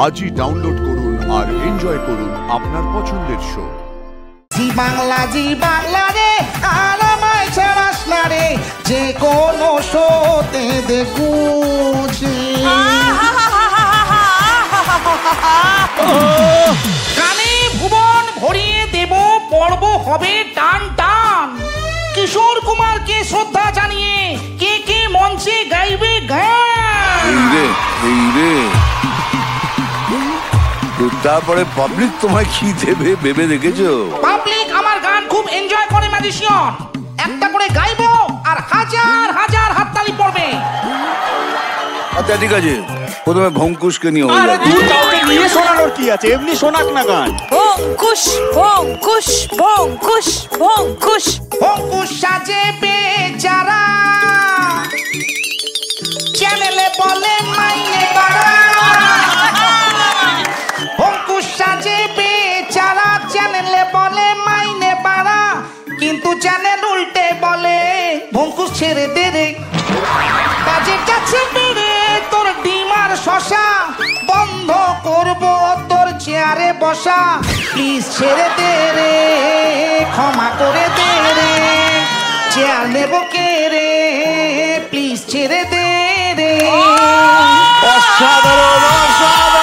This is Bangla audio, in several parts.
আজই ডাউনলোড করুন আর এনজয় করুন আপনার পছন্দের শো। জি বাংলা রে আর আমায় ছাড়াস না রে, যে কোনো শোতে দেখুছি। গানে ভুবন ভরিয়ে দেব, পর্ব হবে টান টান। কিশোর কুমারকে শ্রদ্ধা জানিয়ে কে কে মঞ্চে গাইবে গান। তারপরে পাবলিক তোমায় কি দেবে ভেবে দেখেছো? পাবলিক আমার গান খুব এনজয় করে ম্যাজিশিয়ান। একটা করে গাইবো আর হাজার হাজার হাততালি পড়বে। আচ্ছা ঠিক আছে, প্রথমে ভঙ্কুশকে নিয়ে হয়ে যাবে। নিয়ে শোনানোর কি আছে, এমনি শোনাক না গান। ভঙ্কুশ ভঙ্কুশ ভঙ্কুশ ভঙ্কুশ ভঙ্কুশ সাজে বেচারা, চ্যানেলে বলে মাইনে বাড়া। ভঙ্কুশ সাজে বেচারা, চ্যানেলে বলে মাইনে বাড়া, কিন্তু চ্যানেল উল্টে বলে ভঙ্কুশ ছেড়ে দে রে। কাজের কাছে বেড়ে তোর ডিম আর শশা, বন্ধ করবো তোর চেয়ারে বসা। প্লিজ ছেড়ে দে রে, ক্ষমা করে দে রে, চেয়ার নেবো কে রে, প্লিজ ছেড়ে দে রে। অসাধারণ অসাধারণ,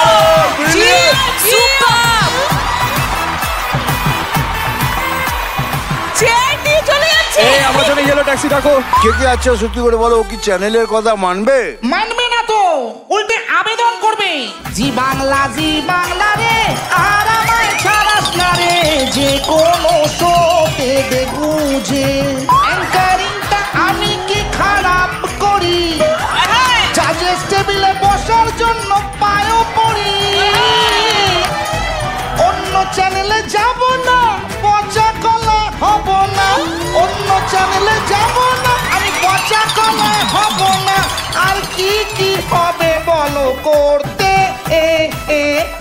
আমার জন্য ইয়েলো ট্যাক্সি ডাকো। কে কে আছে সত্যি করে বলো, ও কি চ্যানেলের কথা মানবে? মানবে না তো, উল্টে আবেদন করবে। জি বাংলা রে আর আমায় ছাড়াস না রে, যে কোনো শোতে দেখু যে। অ্যাঙ্কারিংটা আমি কি খারাপ করি, জাজেস টেবিলে বসার জন্য পায়ও পড়ি। অন্য চ্যানেলে যাব না, পচা কলা হব না। অন্য চ্যানেলে যাব না, আমি পচা কলা হব না। আর কি কি হবে বলো করতে,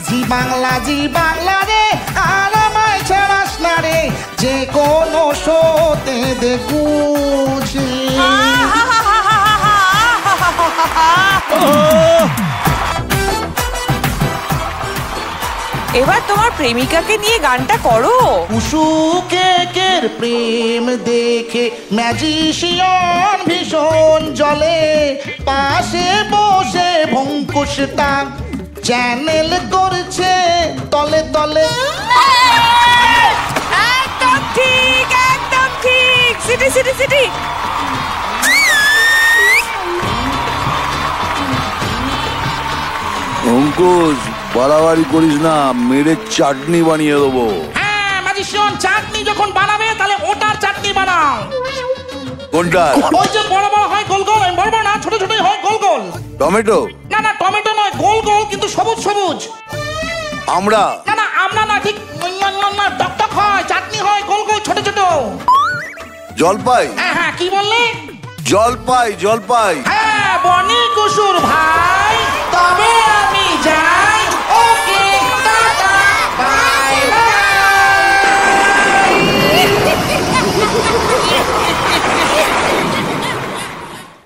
জি বাংলা রে আর আমায় ছাড়াস না রে, যে কোনো শোতে দেখুছি। এবার তোমার প্রেমিকাকে নিয়ে গানটা করো। উসু কেকের প্রেম দেখে ম্যাজিশিয়ান ভীষণ জলে, পাশে বসে ভঙ্কুশটা চ্যানেল করছে তলে তলে। একদম ঠিক একদম ঠিক, সিটি সিটি সিটি। ভঙ্কুশ বাড়াবাড়ি করিস না, মেরে চাটনি বানিয়ে দেবো। হ্যাঁ ম্যাজিশিয়ান, চাটনি যখন বানাবে তাহলে ওটার চাটনি বানাও। কোনটা? ওই যে বড় বড় হয় গোল গোল, বড় বড় না ছোট ছোট হয় গোল গোল। টমেটো? না না টমেটো নয়, গোল গোল কিন্তু সবুজ সবুজ। আমরা? না না আমরা না, ঠিক টক টক হয়, চাটনি হয় গোল গোল ছোট ছোট। জলপাই? হ্যাঁ হ্যাঁ, কি বললে? জলপাই জলপাই। হ্যাঁ বনি কুসুর ভাই, তবে